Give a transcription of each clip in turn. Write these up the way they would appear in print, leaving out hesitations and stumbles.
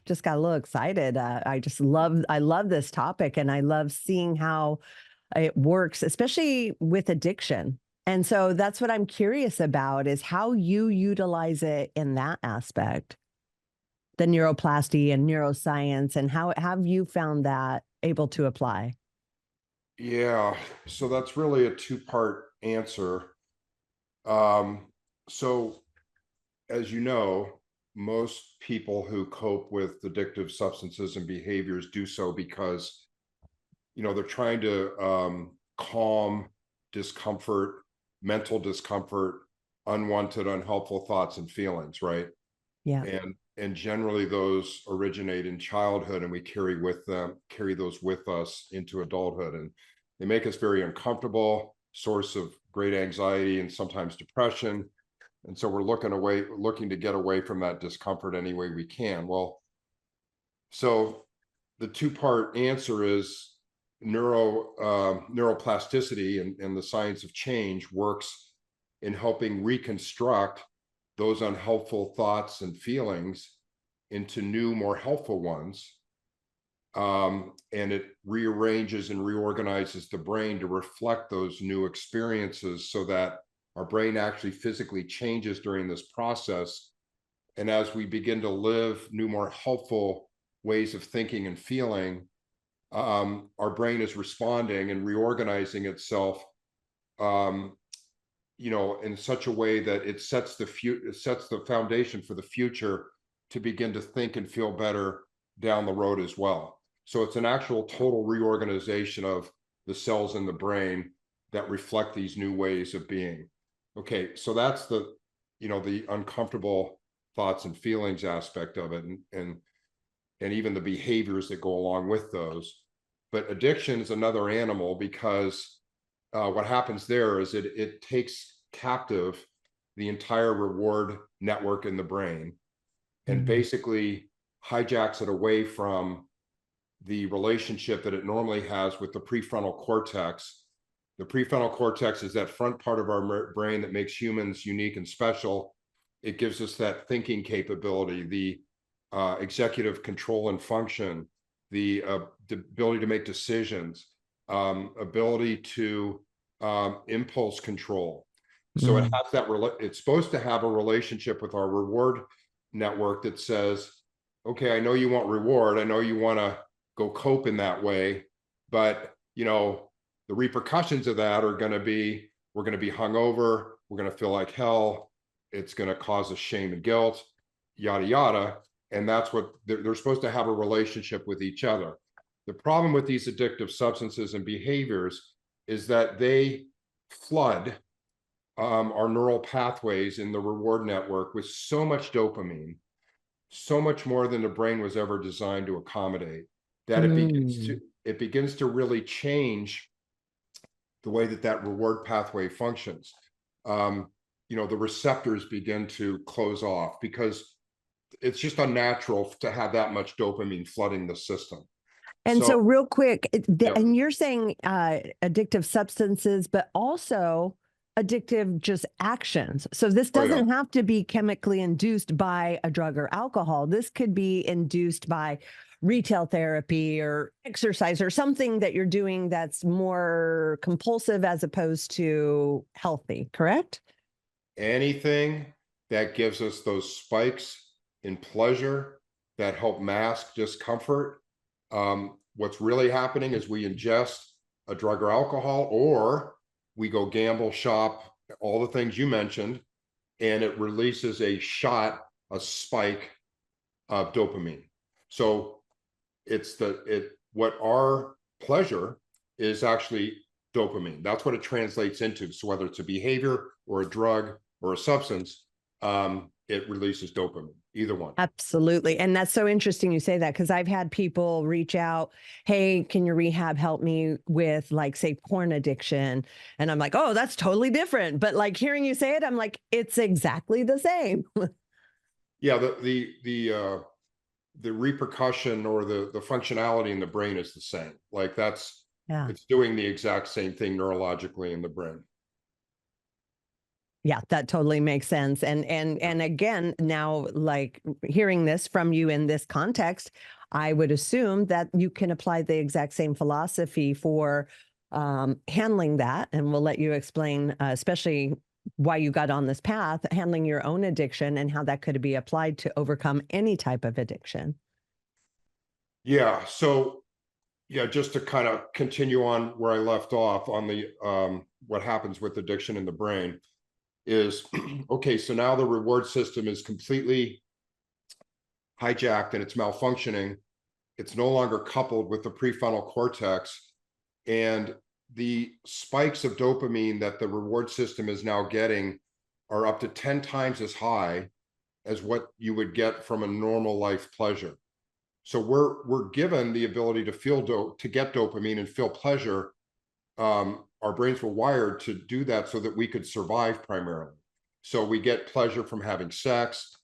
just got a little excited. I love this topic, and I love seeing how it works, especially with addiction. And so that's what I'm curious about, is how you utilize it in that aspect, the neuroplasty and neuroscience, and how have you found that able to apply? Yeah, so that's really a two-part answer. So as you know, most people who cope with addictive substances and behaviors do so because, they're trying to calm discomfort, mental discomfort, unwanted, unhelpful thoughts and feelings, right? Yeah. And generally those originate in childhood, and we carry those with us into adulthood, and they make us very uncomfortable, source of great anxiety and sometimes depression. And so we're looking to get away from that discomfort any way we can. Well, so the two-part answer is neuroplasticity and the science of change works in helping reconstruct those unhelpful thoughts and feelings into new, more helpful ones. And it rearranges and reorganizes the brain to reflect those new experiences so that our brain actually physically changes during this process. And as we begin to live new, more helpful ways of thinking and feeling, our brain is responding and reorganizing itself, in such a way that it sets the foundation for the future to begin to think and feel better down the road as well. So it's an actual total reorganization of the cells in the brain that reflect these new ways of being. Okay, so that's the uncomfortable thoughts and feelings aspect of it, and even the behaviors that go along with those. But addiction is another animal, because what happens there is it takes captive the entire reward network in the brain, and basically hijacks it away from the relationship that it normally has with the prefrontal cortex. The prefrontal cortex is that front part of our brain that makes humans unique and special. It gives us that thinking capability, the executive control and function, the ability to make decisions, ability to impulse control. So it has that. It's supposed to have a relationship with our reward network that says, okay, I know you want reward. I know you want to go cope in that way, but the repercussions of that are going to be, we're going to be hungover. We're going to feel like hell. It's going to cause us shame and guilt, yada, yada. And that's what they're supposed to have a relationship with each other. The problem with these addictive substances and behaviors is that they flood our neural pathways in the reward network with so much dopamine, so much more than the brain was ever designed to accommodate, that it begins to really change the way that reward pathway functions. The receptors begin to close off because it's just unnatural to have that much dopamine flooding the system. And so real quick, yeah. and you're saying addictive substances, but also addictive just actions. So this doesn't have to be chemically induced by a drug or alcohol. This could be induced by retail therapy or exercise or something that you're doing that's more compulsive as opposed to healthy, correct? Anything that gives us those spikes in pleasure that help mask discomfort. What's really happening is we ingest a drug or alcohol, or we go gamble, shop, all the things you mentioned, and it releases a spike of dopamine. So what our pleasure is actually dopamine. That's what it translates into. So whether it's a behavior or a drug or a substance, it releases dopamine, either one. Absolutely. And that's so interesting you say that, because I've had people reach out, hey, can your rehab help me with, like, say, porn addiction? And I'm like, oh, that's totally different. But like hearing you say it, I'm like, it's exactly the same. Yeah, the repercussion or the functionality in the brain is the same. Like it's doing the exact same thing neurologically in the brain. Yeah, that totally makes sense. And again, now like hearing this from you in this context, I would assume that you can apply the exact same philosophy for handling that. And we'll let you explain, especially why you got on this path, handling your own addiction and how that could be applied to overcome any type of addiction. Yeah. So yeah, just to kind of continue on where I left off on the what happens with addiction in the brain is okay, so now the reward system is completely hijacked and it's malfunctioning. It's no longer coupled with the prefrontal cortex, and the spikes of dopamine that the reward system is now getting are up to 10 times as high as what you would get from a normal life pleasure. So we're given the ability to to get dopamine and feel pleasure. Our brains were wired to do that so that we could survive primarily. So we get pleasure from having sex,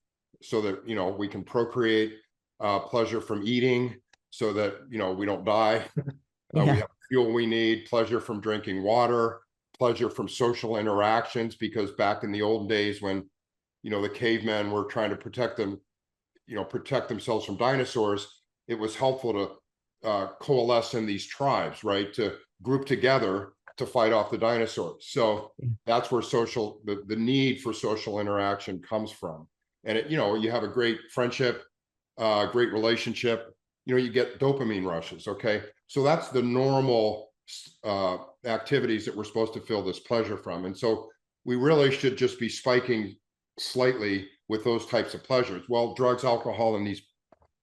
so that we can procreate. Pleasure from eating, so that we don't die. We Yeah. have the fuel we need. Pleasure from drinking water. Pleasure from social interactions, because back in the old days when the cavemen were trying to protect themselves from dinosaurs, it was helpful to coalesce in these tribes, right? To group together to fight off the dinosaurs. So that's where the need for social interaction comes from. And you have a great friendship, great relationship, you get dopamine rushes. Okay. So that's the normal activities that we're supposed to feel this pleasure from. And so we really should just be spiking slightly with those types of pleasures. Well, drugs, alcohol, and these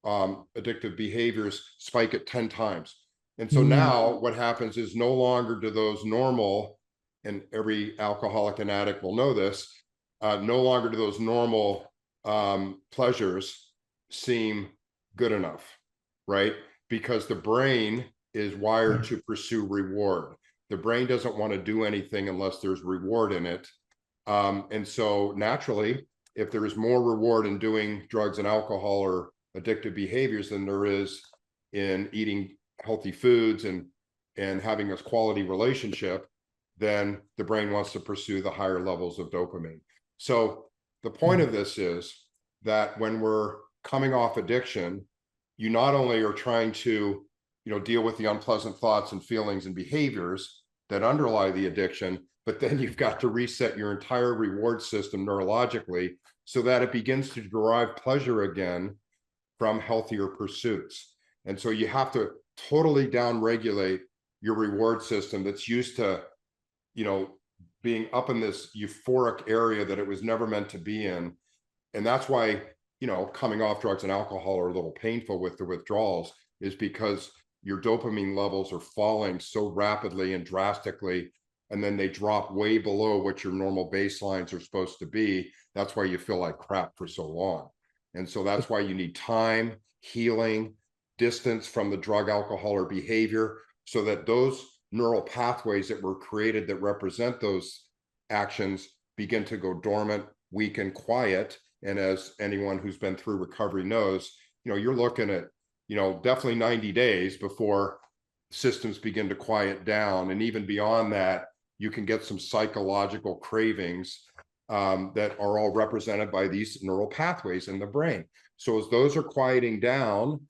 addictive behaviors spike it 10 times. And so now what happens is no longer do those normal, and every alcoholic and addict will know this, no longer do those normal pleasures seem good enough, right? Because the brain is wired to pursue reward. The brain doesn't want to do anything unless there's reward in it. And so naturally, if there is more reward in doing drugs and alcohol or addictive behaviors than there is in eating healthy foods and having a quality relationship, then the brain wants to pursue the higher levels of dopamine. So the point of this is that when we're coming off addiction, you not only are trying to deal with the unpleasant thoughts and feelings and behaviors that underlie the addiction, but then you've got to reset your entire reward system neurologically so that it begins to derive pleasure again from healthier pursuits. And so you have to totally downregulate your reward system that's used to, being up in this euphoric area that it was never meant to be in. And that's why, coming off drugs and alcohol are a little painful with the withdrawals, is because your dopamine levels are falling so rapidly and drastically, and then they drop way below what your normal baselines are supposed to be. That's why you feel like crap for so long. And so that's why you need time, healing, distance from the drug, alcohol, or behavior, so that those neural pathways that were created that represent those actions begin to go dormant, weaken, quiet. And as anyone who's been through recovery knows, you're looking at, definitely 90 days before systems begin to quiet down. And even beyond that, you can get some psychological cravings that are all represented by these neural pathways in the brain. So as those are quieting down,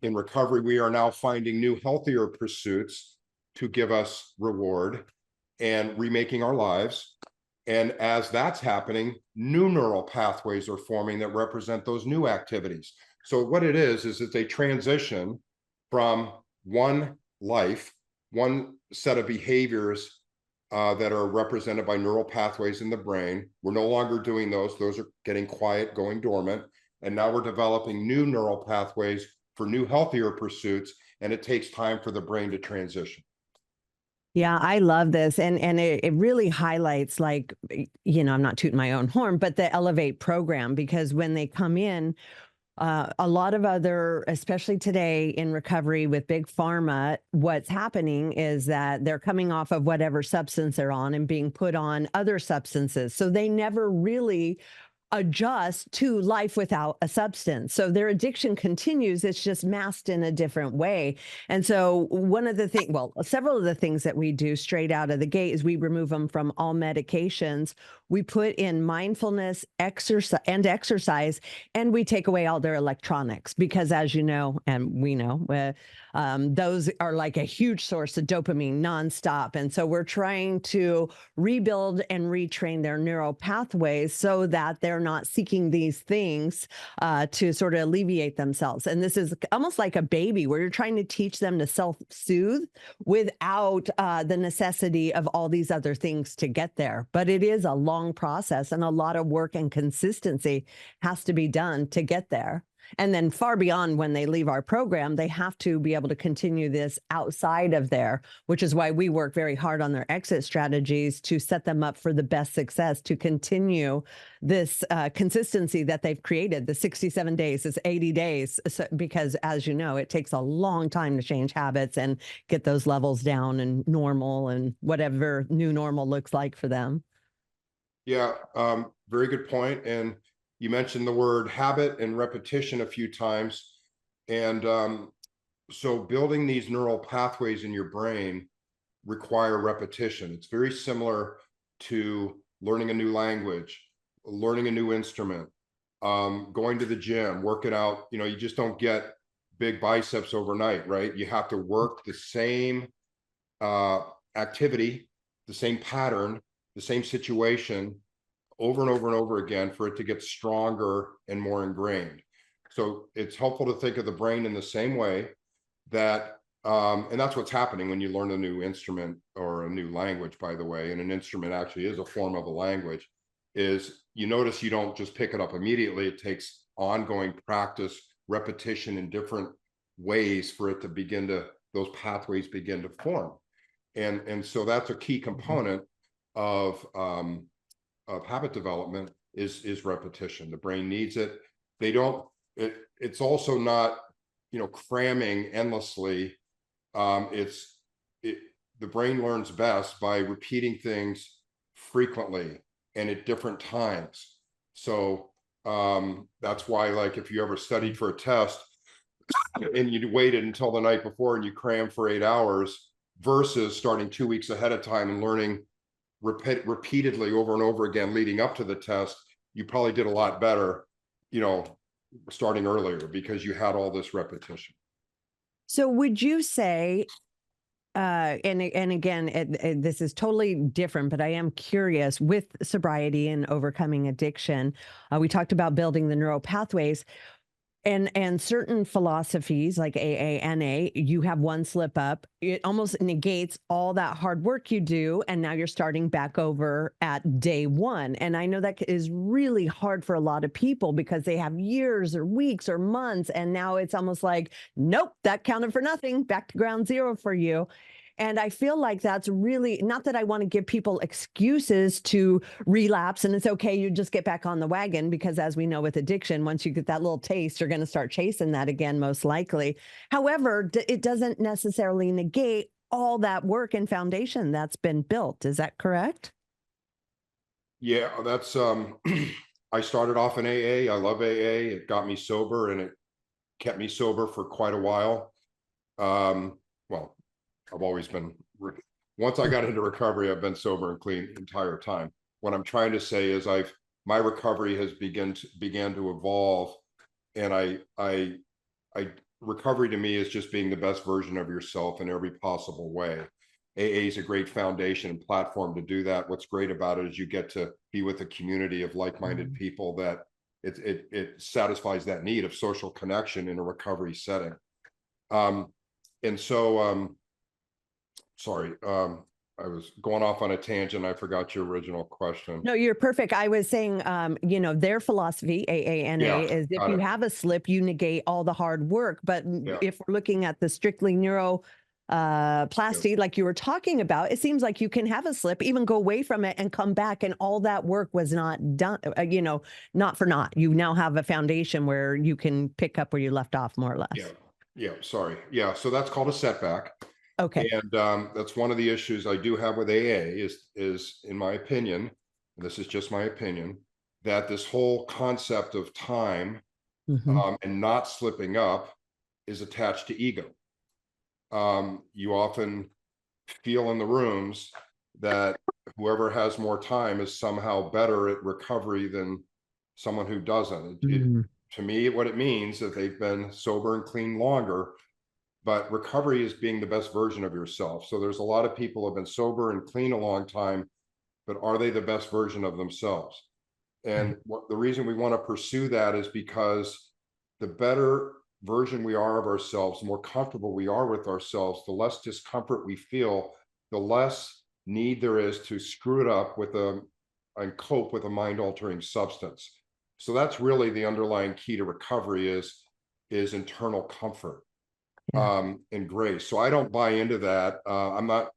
in recovery, we are now finding new, healthier pursuits to give us reward and remaking our lives. And as that's happening, new neural pathways are forming that represent those new activities. So what it is that they transition from one life, one set of behaviors that are represented by neural pathways in the brain. We're no longer doing those. Those are getting quiet, going dormant. And now we're developing new neural pathways for new, healthier pursuits. And it takes time for the brain to transition. Yeah, I love this. And it really highlights, like, I'm not tooting my own horn, but the Elevate program, because when they come in, a lot of other, especially today in recovery with big pharma, what's happening is that they're coming off of whatever substance they're on and being put on other substances. So they never really adjust to life without a substance. So their addiction continues, it's just masked in a different way. And so one of the things, well, several of the things that we do straight out of the gate is we remove them from all medications. We put in mindfulness, exercise, and we take away all their electronics because, as you know, and we know, those are like a huge source of dopamine nonstop. And so we're trying to rebuild and retrain their neural pathways so that they're not seeking these things to sort of alleviate themselves. And this is almost like a baby where you're trying to teach them to self-soothe without the necessity of all these other things to get there. But it is a long process, and a lot of work and consistency has to be done to get there. And then far beyond when they leave our program, they have to be able to continue this outside of there, which is why we work very hard on their exit strategies to set them up for the best success, to continue this consistency that they've created, the 67 days, this 80 days, because as you know, it takes a long time to change habits and get those levels down and normal and whatever new normal looks like for them. Yeah, very good point. And you mentioned the word habit and repetition a few times. And so building these neural pathways in your brain require repetition. It's very similar to learning a new language, learning a new instrument, going to the gym, working out. You know, you just don't get big biceps overnight, right? You have to work the same activity, the same pattern, the same situation over and over and over again for it to get stronger and more ingrained. So it's helpful to think of the brain in the same way that, and that's what's happening when you learn a new instrument or a new language, by the way, and an instrument actually is a form of a language, is you notice you don't just pick it up immediately. It takes ongoing practice, repetition in different ways for it to begin to, those pathways begin to form. And so that's a key component of habit development is repetition. The brain needs it. They don't, it's also not, you know, cramming endlessly. The brain learns best by repeating things frequently and at different times. So that's why, like, if you ever studied for a test and you waited until the night before and you crammed for 8 hours versus starting 2 weeks ahead of time and learning repeatedly over and over again leading up to the test, you probably did a lot better, you know, starting earlier because you had all this repetition. So would you say, and again, this is totally different, but I am curious with sobriety and overcoming addiction, we talked about building the neural pathways. And certain philosophies like AA, NA, you have one slip up, it almost negates all that hard work you do. And now you're starting back over at day one. And I know that is really hard for a lot of people because they have years or weeks or months. And now it's almost like, nope, that counted for nothing, back to ground zero for you. And I feel like that's really, not that I want to give people excuses to relapse and it's okay, you just get back on the wagon, because as we know with addiction, once you get that little taste, you're going to start chasing that again, most likely. However, it doesn't necessarily negate all that work and foundation that's been built. Is that correct? Yeah, that's, I started off in AA. I love AA. It got me sober and it kept me sober for quite a while. Well, I've always been, once I got into recovery, I've been sober and clean the entire time. What I'm trying to say is my recovery has began to evolve, and recovery to me is just being the best version of yourself in every possible way. AA is a great foundation and platform to do that. What's great about it is you get to be with a community of like-minded people that it satisfies that need of social connection in a recovery setting. And so, sorry, I was going off on a tangent. I forgot your original question. No, you're perfect. I was saying, you know, their philosophy, AANA, is if you have a slip, you negate all the hard work. But if we're looking at the strictly neuroplasticity, like you were talking about, it seems like you can have a slip, even go away from it and come back, and all that work was not done, you know, not for naught. You now have a foundation where you can pick up where you left off, more or less. Sorry. So that's called a setback. Okay. And that's one of the issues I do have with AA is in my opinion, and this is just my opinion, that this whole concept of time and not slipping up is attached to ego. You often feel in the rooms that whoever has more time is somehow better at recovery than someone who doesn't. To me, what it means is they've been sober and clean longer, but recovery is being the best version of yourself. So there's a lot of people who have been sober and clean a long time, but are they the best version of themselves? And the reason we want to pursue that is because the better version we are of ourselves, the more comfortable we are with ourselves, the less discomfort we feel, the less need there is to screw it up with and cope with a mind-altering substance. So that's really the underlying key to recovery is internal comfort and grace. So I don't buy into that. I'm not,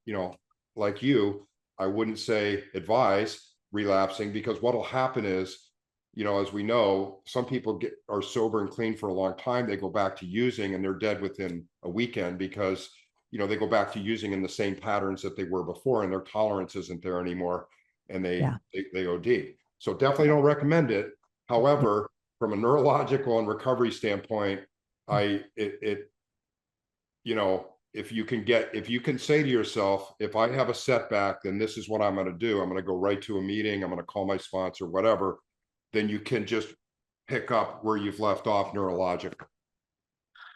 like you, I wouldn't say advise relapsing, because what'll happen is, as we know, some people are sober and clean for a long time. They go back to using and they're dead within a weekend because, they go back to using in the same patterns that they were before, and their tolerance isn't there anymore, and they OD. So definitely don't recommend it. However, from a neurological and recovery standpoint, if you can say to yourself, if I have a setback, then this is what I'm going to do. I'm going to go right to a meeting. I'm going to call my sponsor, whatever. Then you can just pick up where you've left off neurologically.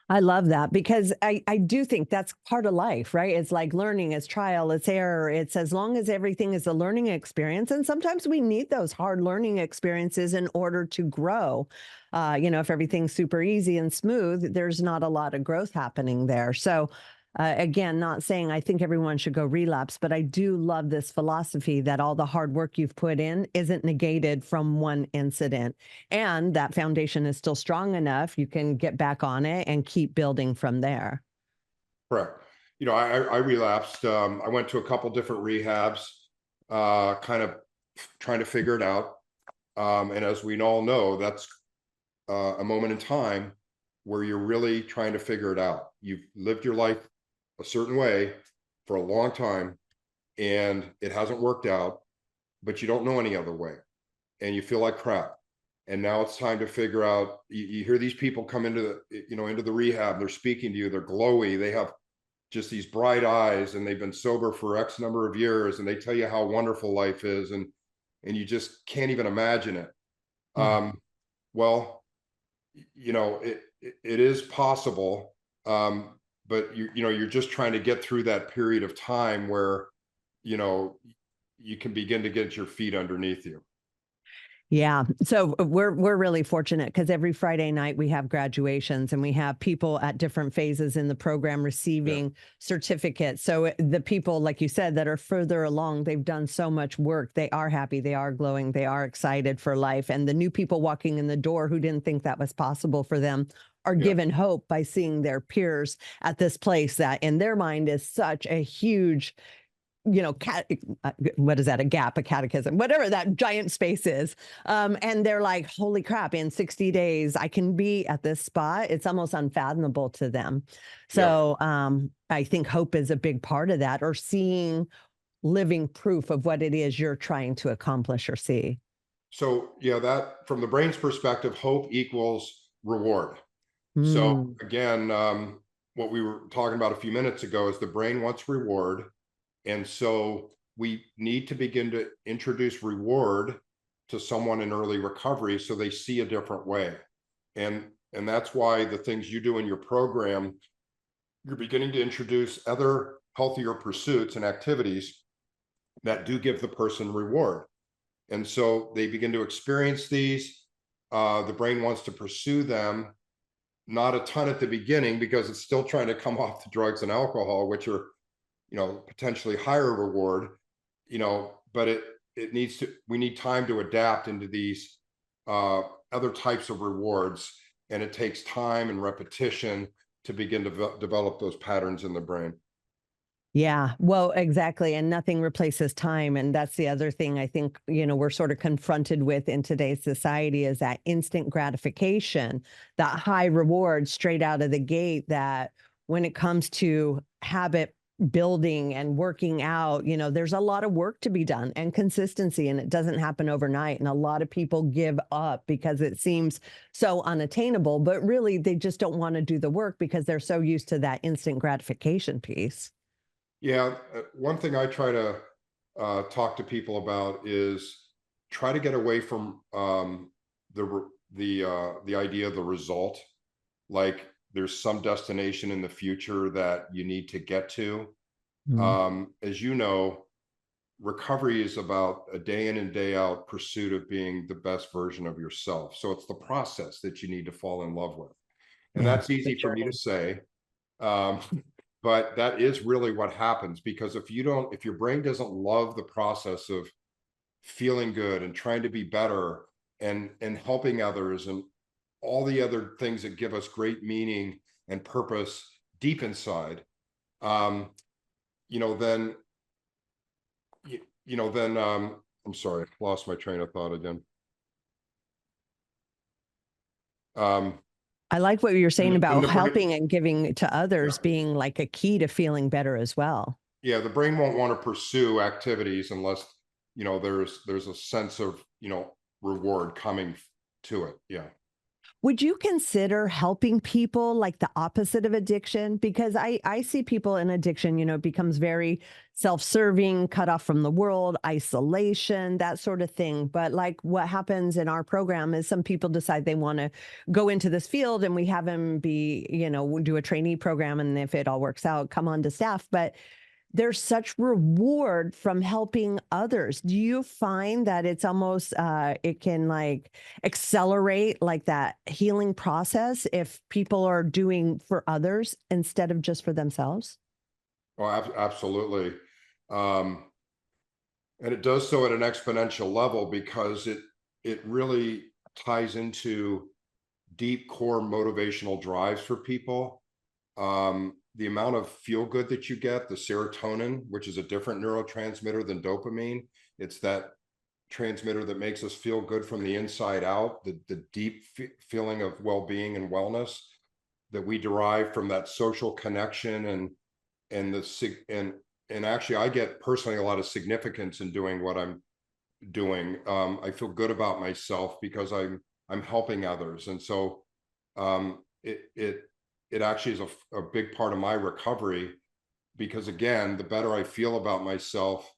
I love that, because I do think that's part of life, right? It's like learning, it's trial, it's error. It's as long as everything is a learning experience. And sometimes we need those hard learning experiences in order to grow. If everything's super easy and smooth, there's not a lot of growth happening there. So again, not saying I think everyone should go relapse, but I do love this philosophy that all the hard work you've put in isn't negated from one incident, and that foundation is still strong enough. You can get back on it and keep building from there. Correct. I relapsed. I went to a couple different rehabs, kind of trying to figure it out. And as we all know, that's a moment in time where you're really trying to figure it out. You've lived your life a certain way for a long time, and it hasn't worked out, but you don't know any other way, and you feel like crap. And now it's time to figure out. You hear these people come into the rehab. They're speaking to you. They're glowy. They have just these bright eyes, and they've been sober for X number of years, and they tell you how wonderful life is, and you just can't even imagine it. Well, it is possible, but you're just trying to get through that period of time where you can begin to get your feet underneath you. Yeah. So we're really fortunate, because every Friday night we have graduations, and we have people at different phases in the program receiving certificates. So the people, like you said, that are further along, they've done so much work. They are happy. They are glowing. They are excited for life. And the new people walking in the door who didn't think that was possible for them are given hope by seeing their peers at this place that in their mind is such a huge, what is that? A gap, a catechism, whatever that giant space is. And they're like, holy crap, in 60 days, I can be at this spot. It's almost unfathomable to them. So I think hope is a big part of that, or seeing living proof of what it is you're trying to accomplish or see. So, that from the brain's perspective, hope equals reward. So again, what we were talking about a few minutes ago is the brain wants reward. And so we need to begin to introduce reward to someone in early recovery so they see a different way. And that's why the things you do in your program, you're beginning to introduce other healthier pursuits and activities that do give the person reward. And so they begin to experience these. The brain wants to pursue them, not a ton at the beginning, because it's still trying to come off the drugs and alcohol, which are potentially higher reward, but we need time to adapt into these other types of rewards. And it takes time and repetition to begin to develop those patterns in the brain. Yeah, well, exactly. And nothing replaces time. And that's the other thing I think, we're sort of confronted with in today's society, is that instant gratification, that high reward straight out of the gate, that when it comes to habit building and working out, there's a lot of work to be done and consistency, and it doesn't happen overnight. And a lot of people give up because it seems so unattainable, but really they just don't want to do the work because they're so used to that instant gratification piece. Yeah, one thing I try to talk to people about is try to get away from the idea of the result. Like there's some destination in the future that you need to get to. As you know, recovery is about a day in and day out pursuit of being the best version of yourself. So it's the process that you need to fall in love with. And Yeah, that's easy for me to say. Um, but that is really what happens, because if your brain doesn't love the process of feeling good and trying to be better and helping others and all the other things that give us great meaning and purpose deep inside, then I'm sorry, lost my train of thought again. I like what you're saying about the helping and giving to others being like a key to feeling better as well. Yeah, the brain won't want to pursue activities unless there's a sense of reward coming to it. Yeah. Would you consider helping people like the opposite of addiction? Because I see people in addiction, it becomes very self-serving, cut off from the world, isolation, that sort of thing. But like what happens in our program is some people decide they want to go into this field, and we have them be, do a trainee program. And if it all works out, come on to staff. But there's such reward from helping others. Do you find that it's almost it can like accelerate like that healing process if people are doing for others instead of just for themselves? Oh, absolutely. And it does so at an exponential level because it really ties into deep core motivational drives for people. The amount of feel good that you get, the serotonin, which is a different neurotransmitter than dopamine. It's that transmitter that makes us feel good from the inside out, the deep feeling of well-being and wellness that we derive from that social connection and actually I get personally a lot of significance in doing what I'm doing. I feel good about myself because I'm helping others. And so it actually is a big part of my recovery, because again, the better I feel about myself,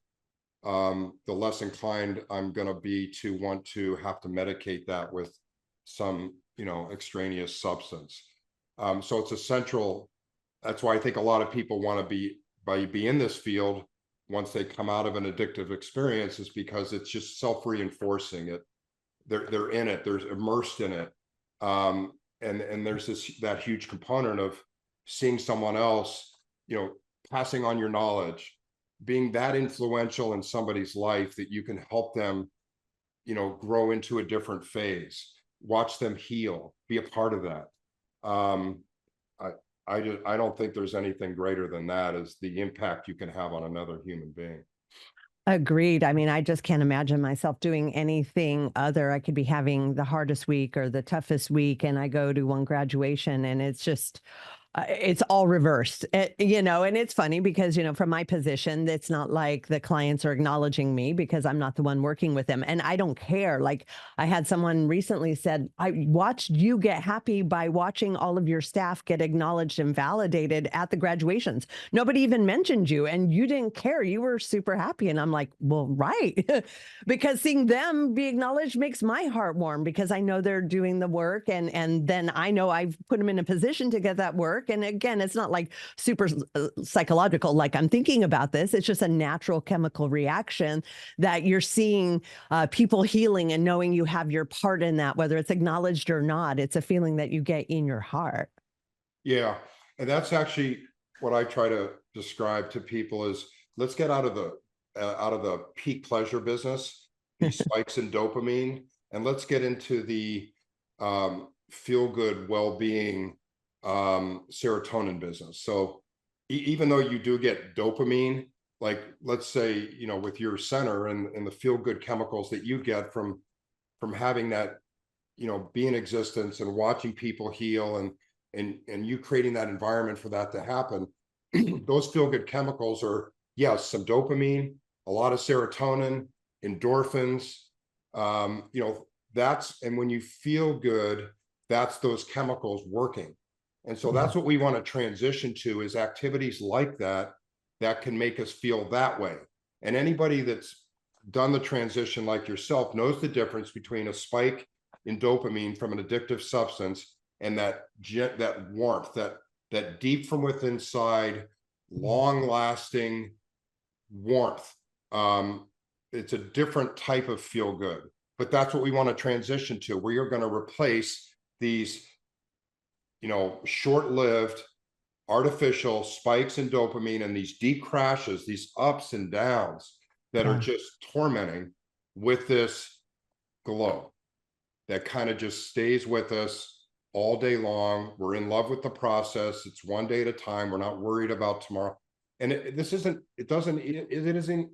the less inclined I'm going to be to want to have to medicate that with some, extraneous substance. So it's essential. That's why I think a lot of people want to be in this field once they come out of an addictive experience, is because it's just self-reinforcing. They're in it, they're immersed in it. And there's that huge component of seeing someone else, passing on your knowledge, being that influential in somebody's life that you can help them, grow into a different phase, watch them heal, be a part of that. I don't think there's anything greater than that, is the impact you can have on another human being. Agreed. I mean, I just can't imagine myself doing anything other. I could be having the hardest week or the toughest week, and I go to one graduation, and it's just, it's all reversed, and it's funny because, from my position, it's not like the clients are acknowledging me because I'm not the one working with them. And I don't care. Like I had someone recently said, I watched you get happy by watching all of your staff get acknowledged and validated at the graduations. Nobody even mentioned you and you didn't care. You were super happy. And I'm like, well, right. Because seeing them be acknowledged makes my heart warm, because I know they're doing the work, and then I know I've put them in a position to get that work. And again, it's not like super psychological, like I'm thinking about this. It's just a natural chemical reaction that you're seeing people healing and knowing you have your part in that, whether it's acknowledged or not. It's a feeling that you get in your heart. Yeah. And that's actually what I try to describe to people is, let's get out of the peak pleasure business, these spikes in dopamine, and let's get into the feel good, well-being, serotonin business. So even though you do get dopamine, like let's say, with your center and the feel good chemicals that you get from having that, be in existence and watching people heal and you creating that environment for that to happen, those feel-good chemicals are, yes, some dopamine, a lot of serotonin, endorphins, and when you feel good, that's those chemicals working. And so that's what we want to transition to, is activities like that can make us feel that way. And anybody that's done the transition like yourself knows the difference between a spike in dopamine from an addictive substance and that warmth, that deep from within inside, long lasting warmth. It's a different type of feel good, but that's what we want to transition to. We are going to replace these, short-lived artificial spikes in dopamine and these deep crashes, these ups and downs that are just tormenting, with this glow that kind of just stays with us all day long. We're in love with the process. It's one day at a time. We're not worried about tomorrow. And it isn't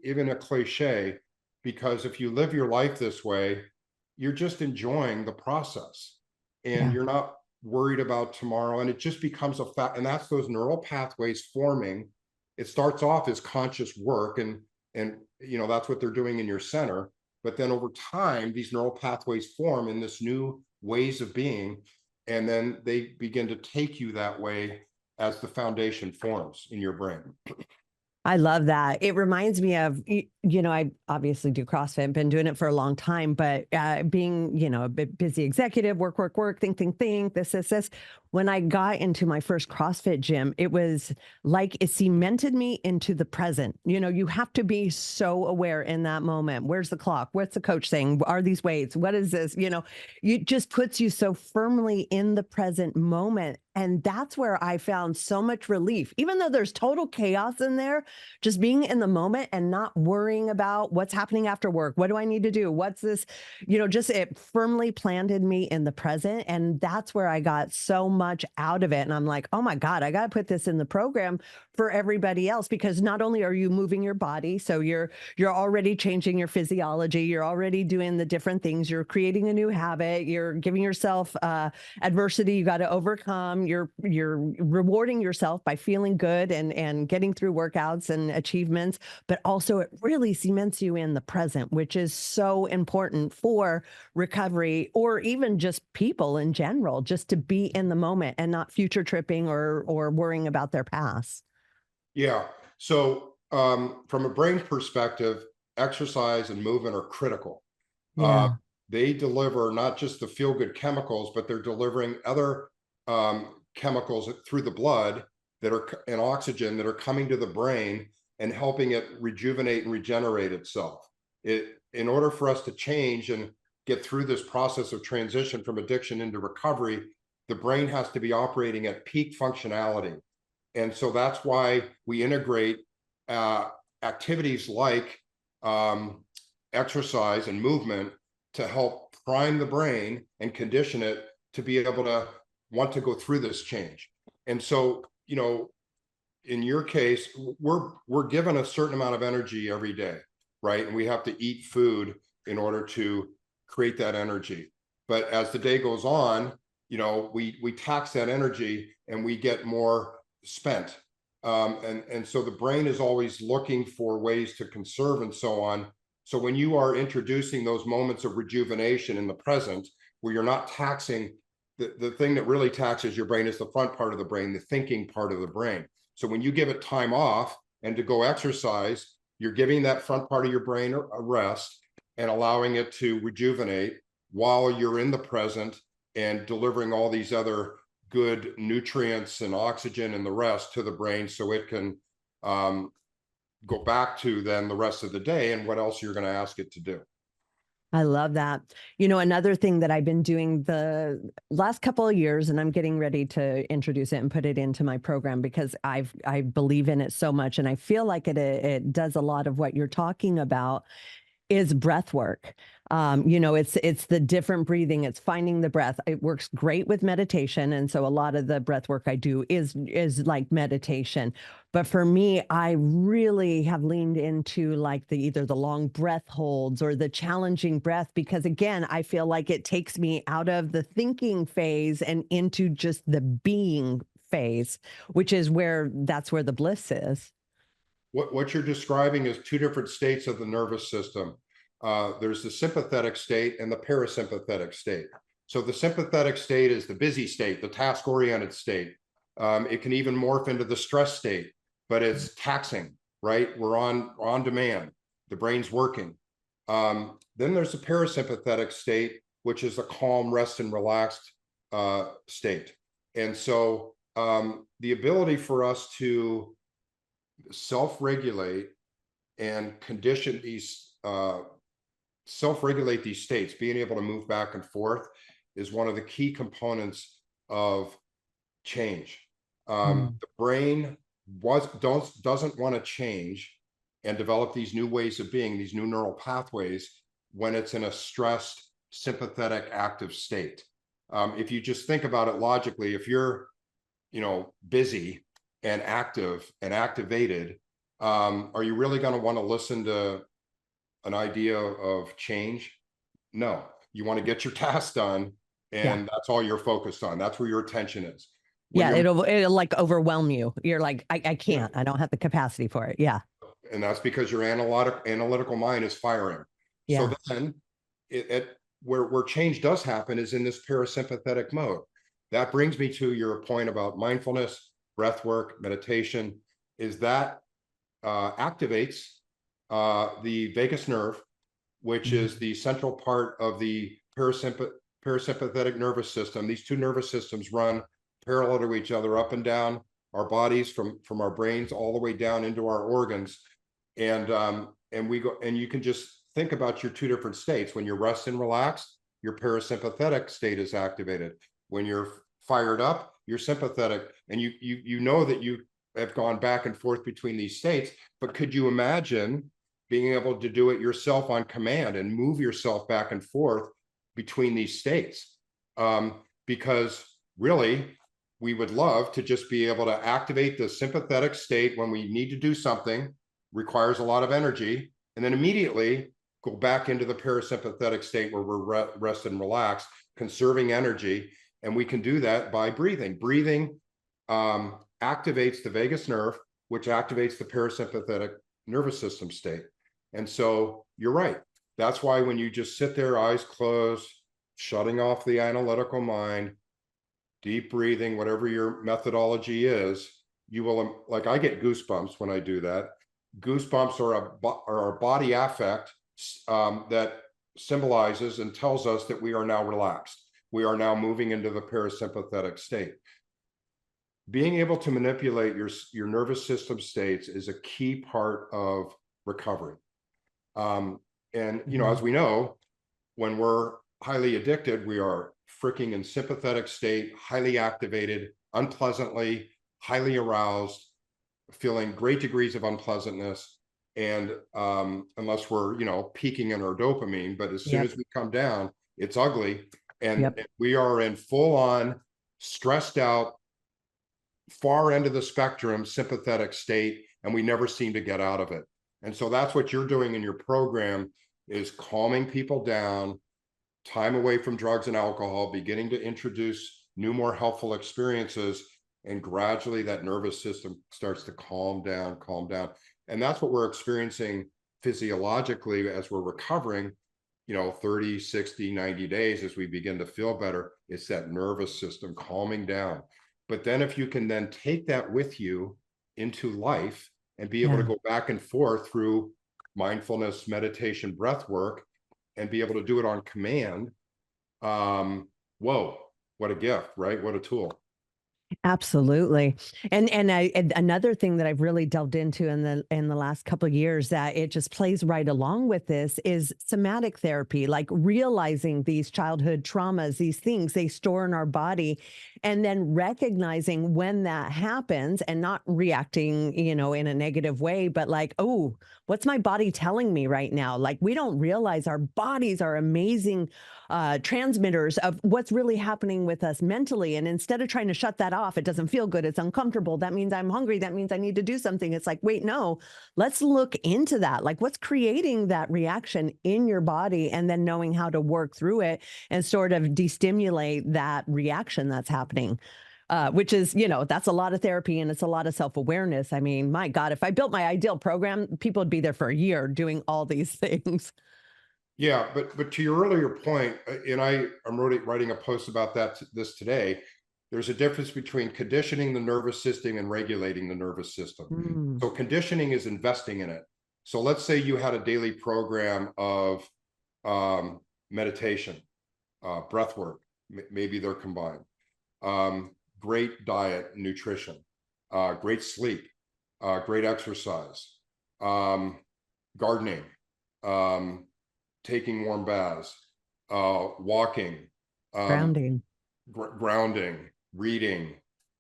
even a cliche, because if you live your life this way, you're just enjoying the process and you're not worried about tomorrow. And it just becomes a fact. And that's those neural pathways forming. It starts off as conscious work, and that's what they're doing in your center. But then over time, these neural pathways form in this new ways of being, and then they begin to take you that way as the foundation forms in your brain. I love that. It reminds me of, I obviously do CrossFit, been doing it for a long time, but being, a bit busy executive, work, think, this. When I got into my first CrossFit gym, it was like it cemented me into the present. You have to be so aware in that moment. Where's the clock? What's the coach saying? Are these weights? What is this? It just puts you so firmly in the present moment. And that's where I found so much relief, even though there's total chaos in there. Just being in the moment and not worrying about what's happening after work. What do I need to do? What's this? Just it firmly planted me in the present. And that's where I got so much out of it. And I'm like, oh my God, I got to put this in the program for everybody else, because not only are you moving your body, so you're already changing your physiology, you're already doing the different things, you're creating a new habit, you're giving yourself adversity you got to overcome, you're rewarding yourself by feeling good and getting through workouts and achievements, but also it really cements you in the present, which is so important for recovery, or even just people in general, just to be in the moment and not future tripping or worrying about their past. Yeah. So from a brain perspective, exercise and movement are critical. They deliver not just the feel-good chemicals, but they're delivering other chemicals through the blood and oxygen that are coming to the brain and helping it rejuvenate and regenerate itself. In order for us to change and get through this process of transition from addiction into recovery, the brain has to be operating at peak functionality. And so that's why we integrate activities like exercise and movement to help prime the brain and condition it to be able to want to go through this change. And so, in your case, we're given a certain amount of energy every day, right? And we have to eat food in order to create that energy. But as the day goes on, we tax that energy and we get more spent. And so the brain is always looking for ways to conserve and so on. So when you are introducing those moments of rejuvenation in the present, where you're not taxing, the thing that really taxes your brain is the front part of the brain, the thinking part of the brain. So when you give it time off and to go exercise, you're giving that front part of your brain a rest and allowing it to rejuvenate while you're in the present and delivering all these other good nutrients and oxygen and the rest to the brain, so it can go back to then the rest of the day and what else you're going to ask it to do. I love that. Another thing that I've been doing the last couple of years, and I'm getting ready to introduce it and put it into my program because I believe in it so much, and I feel like it does a lot of what you're talking about, is breath work. It's the different breathing. It's finding the breath. It works great with meditation. And so a lot of the breath work I do is like meditation. But for me, I really have leaned into like either the long breath holds or the challenging breath, because again, I feel like it takes me out of the thinking phase and into just the being phase, which is that's where the bliss is. What you're describing is two different states of the nervous system. There's the sympathetic state and the parasympathetic state. So the sympathetic state is the busy state, the task-oriented state. It can even morph into the stress state, but it's taxing, right? We're on demand. The brain's working. Then there's the parasympathetic state, which is a calm, rest, and relaxed state. And so the ability for us to self-regulate and condition these, self-regulate these states, being able to move back and forth, is one of the key components of change. The brain doesn't want to change and develop these new ways of being, these new neural pathways, when it's in a stressed, sympathetic, active state. If you just think about it logically, if you're, busy and active and activated, are you really going to want to listen to an idea of change? No, you want to get your task done, and that's all you're focused on. That's where your attention is. When it'll like overwhelm you. You're like, I can't, I don't have the capacity for it. Yeah. And that's because your analytical mind is firing. So then where change does happen is in this parasympathetic mode. That brings me to your point about mindfulness, breath work, meditation, is that activates the vagus nerve, which is the central part of the parasympathetic nervous system. These two nervous systems run parallel to each other, up and down our bodies, from our brains all the way down into our organs. And you can just think about your two different states. When you're rest and relaxed, your parasympathetic state is activated. When you're fired up, you're sympathetic. And you know that you have gone back and forth between these states, but could you imagine being able to do it yourself on command and move yourself back and forth between these states? Because really, we would love to just be able to activate the sympathetic state when we need to do something, requires a lot of energy, and then immediately go back into the parasympathetic state where we're rest and relaxed, conserving energy. And we can do that by breathing. Breathing activates the vagus nerve, which activates the parasympathetic nervous system state. And so you're right. That's why when you just sit there, eyes closed, shutting off the analytical mind, deep breathing, whatever your methodology is, you will, like, I get goosebumps when I do that. Goosebumps are a body affect that symbolizes and tells us that we are now relaxed. We are now moving into the parasympathetic state. Being able to manipulate your nervous system states is a key part of recovery. And, as we know, when we're highly addicted, we are freaking in sympathetic state, highly activated, unpleasantly, highly aroused, feeling great degrees of unpleasantness. And unless we're, peaking in our dopamine, but as soon as we come down, it's ugly. And we are in full on stressed out, far end of the spectrum, sympathetic state, and we never seem to get out of it. And so that's what you're doing in your program, is calming people down, time away from drugs and alcohol, beginning to introduce new, more helpful experiences, and gradually that nervous system starts to calm down. And that's what we're experiencing physiologically as we're recovering, 30, 60, 90 days, as we begin to feel better. It's that nervous system calming down. But then if you can then take that with you into life and be able to go back and forth through mindfulness, meditation, breath work, and be able to do it on command, whoa, what a gift, right? What a tool. Absolutely. And another thing that I've really delved into in the last couple of years, that it just plays right along with this, is somatic therapy, like realizing these childhood traumas, these things they store in our body, and then recognizing when that happens and not reacting, in a negative way, but like, oh, what's my body telling me right now? Like, we don't realize our bodies are amazing transmitters of what's really happening with us mentally. And instead of trying to shut that off, it doesn't feel good, it's uncomfortable, that means I'm hungry, that means I need to do something. It's like, wait, no, let's look into that. Like, what's creating that reaction in your body, and then knowing how to work through it and sort of destimulate that reaction that's happening. which is, that's a lot of therapy and it's a lot of self-awareness. I mean, my God, if I built my ideal program, people would be there for a year doing all these things. Yeah, but to your earlier point, and I'm writing a post about this today. There's a difference between conditioning the nervous system and regulating the nervous system. Mm. So conditioning is investing in it. So let's say you had a daily program of meditation, breath work, maybe they're combined, great diet, nutrition, great sleep, great exercise, gardening, taking warm baths, walking, Grounding. grounding, reading,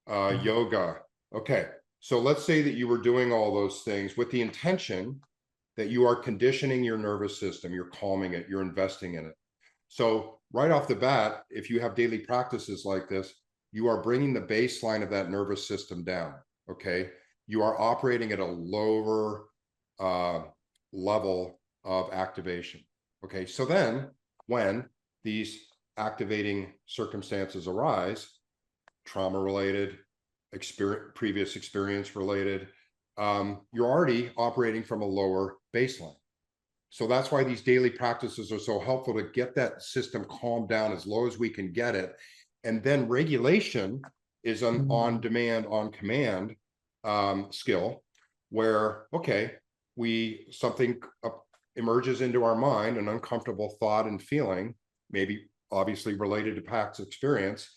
yoga. Okay, so let's say that you were doing all those things with the intention that you are conditioning your nervous system, you're calming it, you're investing in it. So right off the bat, if you have daily practices like this, you are bringing the baseline of that nervous system down, okay? You are operating at a lower level of activation, okay? So then when these activating circumstances arise, trauma-related, previous experience related, you're already operating from a lower baseline. So that's why these daily practices are so helpful, to get that system calmed down as low as we can get it. And then regulation is an on demand, on command skill, where, okay, something emerges into our mind, an uncomfortable thought and feeling, maybe obviously related to past experience.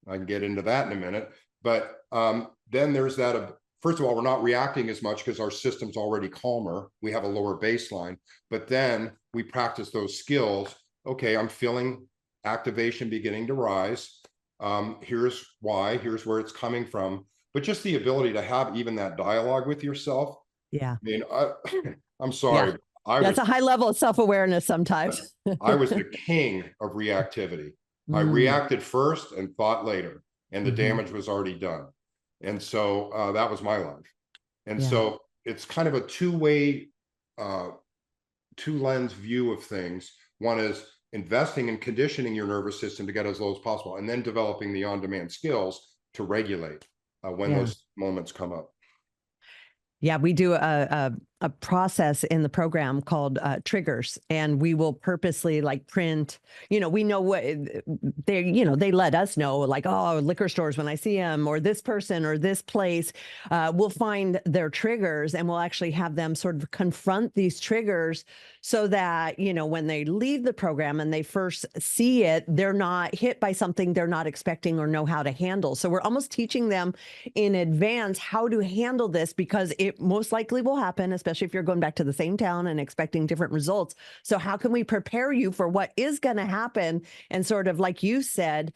I can get into that in a minute. But then there's that, first of all, we're not reacting as much because our system's already calmer. We have a lower baseline. But then we practice those skills. Okay, I'm feeling activation beginning to rise. Here's why, here's where it's coming from. But just the ability to have even that dialogue with yourself. Yeah. I mean, I'm sorry. Yeah. That's a high level of self-awareness sometimes. I was the king of reactivity. I reacted first and thought later, and the damage was already done. And so that was my life. And so it's kind of a two-way, two-lens view of things. One is investing in conditioning your nervous system to get as low as possible, and then developing the on-demand skills to regulate when those moments come up. Yeah, we do a process in the program called triggers, and we will purposely like print, we know what they let us know, like, oh, liquor stores when I see them, or this person or this place, we'll find their triggers, and we'll actually have them sort of confront these triggers so that, when they leave the program and they first see it, they're not hit by something they're not expecting or know how to handle. So we're almost teaching them in advance how to handle this, because it most likely will happen, especially if you're going back to the same town and expecting different results. So how can we prepare you for what is going to happen, and sort of, like you said,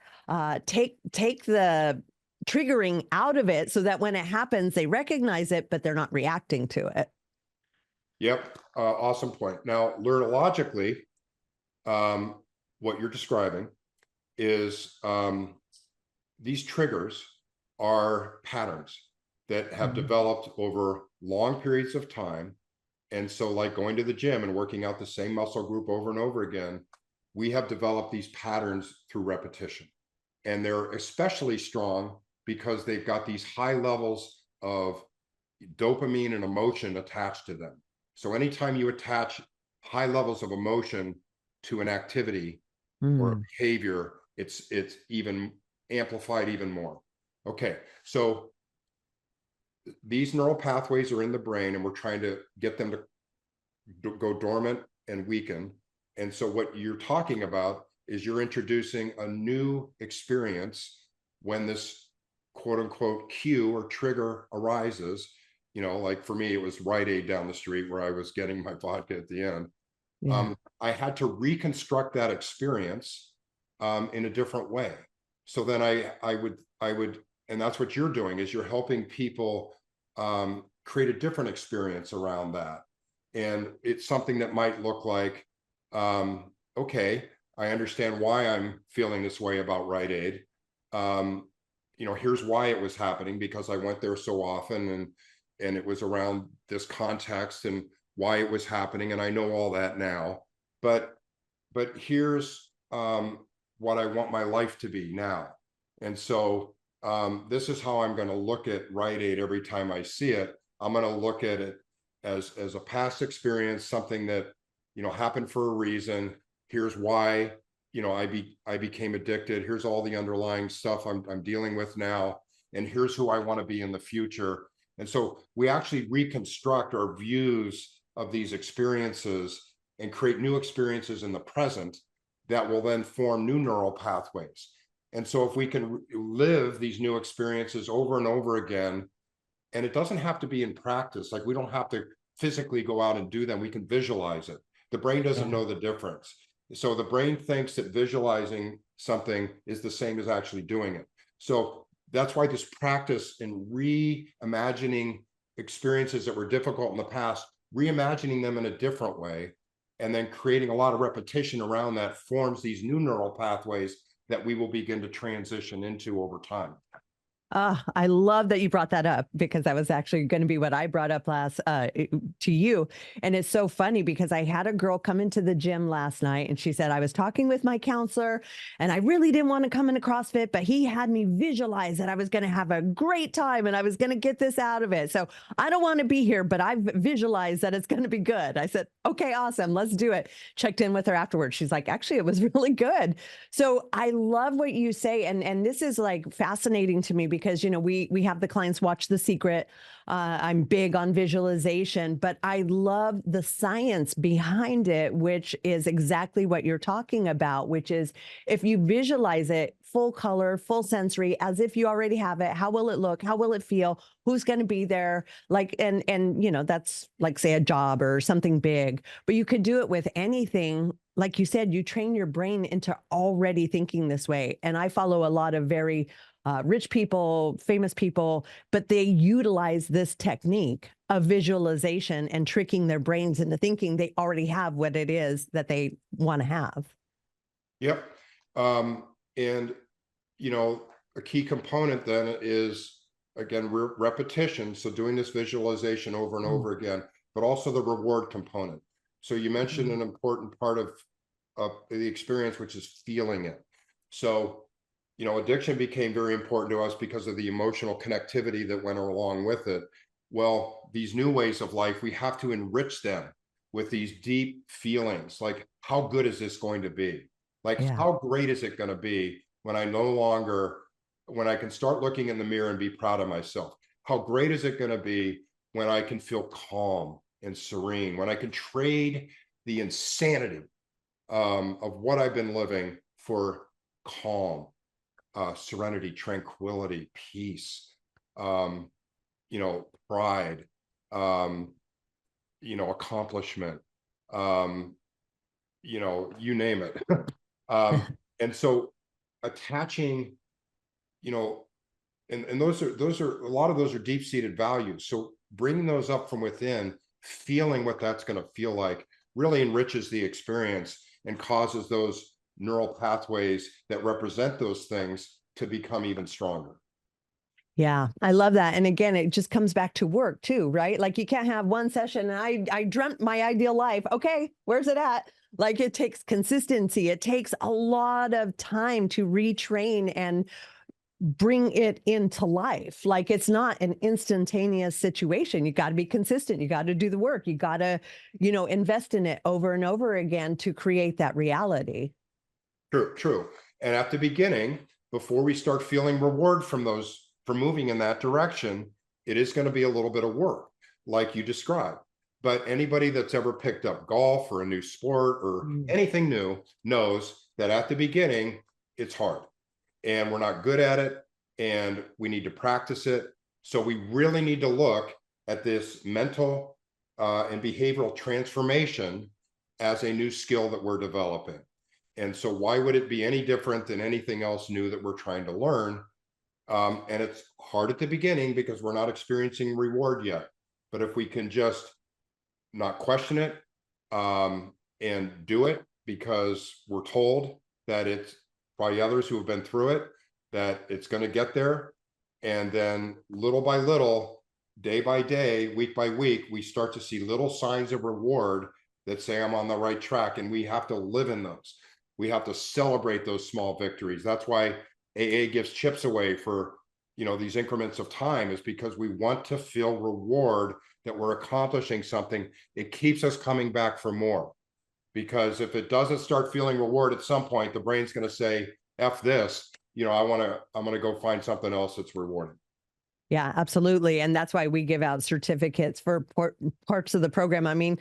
take the triggering out of it so that when it happens, they recognize it, but they're not reacting to it. Yep. Awesome point. Now, neurologically, what you're describing is these triggers are patterns that have developed over long periods of time. And so, like going to the gym and working out the same muscle group over and over again, we have developed these patterns through repetition. And they're especially strong because they've got these high levels of dopamine and emotion attached to them. So anytime you attach high levels of emotion to an activity or a behavior, it's even amplified even more. Okay, so these neural pathways are in the brain, and we're trying to get them to go dormant and weaken. And so what you're talking about is you're introducing a new experience when this quote unquote cue or trigger arises. Like for me, it was Rite Aid down the street where I was getting my vodka at the end. I had to reconstruct that experience in a different way. So then I would, and that's what you're doing, is you're helping people create a different experience around that. And it's something that might look like, okay, I understand why I'm feeling this way about Rite Aid. Here's why it was happening, because I went there so often, and it was around this context and why it was happening. And I know all that now, but here's what I want my life to be now. And so this is how I'm going to look at Rite Aid every time I see it. I'm going to look at it as a past experience, something that, you know, happened for a reason. Here's why, you know, I became addicted. Here's all the underlying stuff I'm dealing with now, and here's who I want to be in the future. And so we actually reconstruct our views of these experiences and create new experiences in the present that will then form new neural pathways. And so if we can live these new experiences over and over again, and it doesn't have to be in practice, like we don't have to physically go out and do them, we can visualize it. The brain doesn't know the difference. So the brain thinks that visualizing something is the same as actually doing it. So that's why this practice in reimagining experiences that were difficult in the past, reimagining them in a different way, and then creating a lot of repetition around that forms these new neural pathways that we will begin to transition into over time. I love that you brought that up, because that was actually going to be what I brought up last to you. And it's so funny because I had a girl come into the gym last night and she said, I was talking with my counselor and I really didn't want to come into CrossFit, but he had me visualize that I was going to have a great time and I was going to get this out of it. So I don't want to be here, but I've visualized that it's going to be good. I said, okay, awesome. Let's do it. Checked in with her afterwards. She's like, actually, it was really good. So I love what you say. And this is like fascinating to me because, you know, we have the clients watch The Secret. I'm big on visualization, but I love the science behind it, which is exactly what you're talking about, which is if you visualize it full color, full sensory, as if you already have it, how will it look? How will it feel? Who's going to be there? Like, and, you know, that's like, say, a job or something big, but you could do it with anything. Like you said, you train your brain into already thinking this way. And I follow a lot of very rich people, famous people, but they utilize this technique of visualization and tricking their brains into thinking they already have what it is that they want to have. Yep. And, you know, a key component then is, again, repetition. So doing this visualization over and over again, but also the reward component. So you mentioned an important part of the experience, which is feeling it. So, you know, addiction became very important to us because of the emotional connectivity that went along with it. Well, these new ways of life, we have to enrich them with these deep feelings. Like, how good is this going to be? Like, how great is it going to be when when I can start looking in the mirror and be proud of myself? How great is it going to be when I can feel calm and serene, when I can trade the insanity of what I've been living for calm, serenity, tranquility, peace, you know, pride, you know, accomplishment, you know, you name it. And so attaching, you know, and those are a lot of those are deep-seated values. So bringing those up from within, feeling what that's going to feel like, really enriches the experience and causes those neural pathways that represent those things to become even stronger. Yeah, I love that. And again, it just comes back to work too, right? Like you can't have one session and I dreamt my ideal life. Okay, where's it at? Like it takes consistency. It takes a lot of time to retrain and bring it into life. Like it's not an instantaneous situation. You got to be consistent. You got to do the work. You got to, you know, invest in it over and over again to create that reality. True. And at the beginning, before we start feeling reward from moving in that direction, it is going to be a little bit of work, like you described. But anybody that's ever picked up golf or a new sport or anything new knows that at the beginning, it's hard and we're not good at it and we need to practice it. So we really need to look at this mental and behavioral transformation as a new skill that we're developing. And so why would it be any different than anything else new that we're trying to learn? And it's hard at the beginning because we're not experiencing reward yet. But if we can just not question it and do it because we're told that it's by others who have been through it, that it's going to get there. And then little by little, day by day, week by week, we start to see little signs of reward that say I'm on the right track, and we have to live in those. We have to celebrate those small victories. That's why AA gives chips away for these increments of time is because we want to feel reward that we're accomplishing something. It keeps us coming back for more. Because if it doesn't start feeling reward at some point, the brain's going to say, F this, I'm going to go find something else that's rewarding. Yeah, absolutely. And that's why we give out certificates for parts of the program. I mean,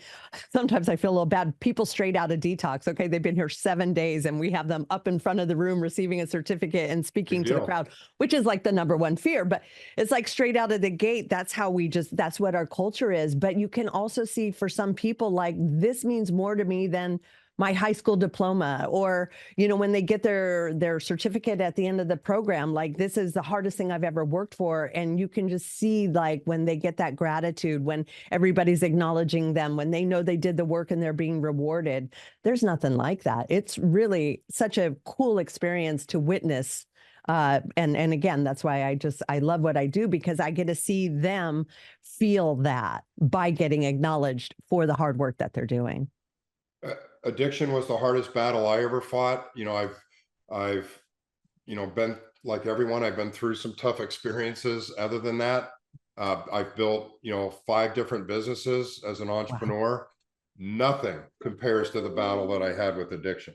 sometimes I feel a little bad. People straight out of detox. Okay, they've been here 7 days and we have them up in front of the room receiving a certificate and speaking to the crowd, which is like the #1 fear. But it's like straight out of the gate. That's how that's what our culture is. But you can also see for some people, like, this means more to me than my high school diploma, or, when they get their certificate at the end of the program, like, this is the hardest thing I've ever worked for. And you can just see, like, when they get that gratitude, when everybody's acknowledging them, when they know they did the work and they're being rewarded, there's nothing like that. It's really such a cool experience to witness. And again, that's why I love what I do, because I get to see them feel that by getting acknowledged for the hard work that they're doing. Addiction was the hardest battle I ever fought. I've been like everyone. I've been through some tough experiences. Other than that, I've built 5 different businesses as an entrepreneur. Wow. Nothing compares to the battle that I had with addiction.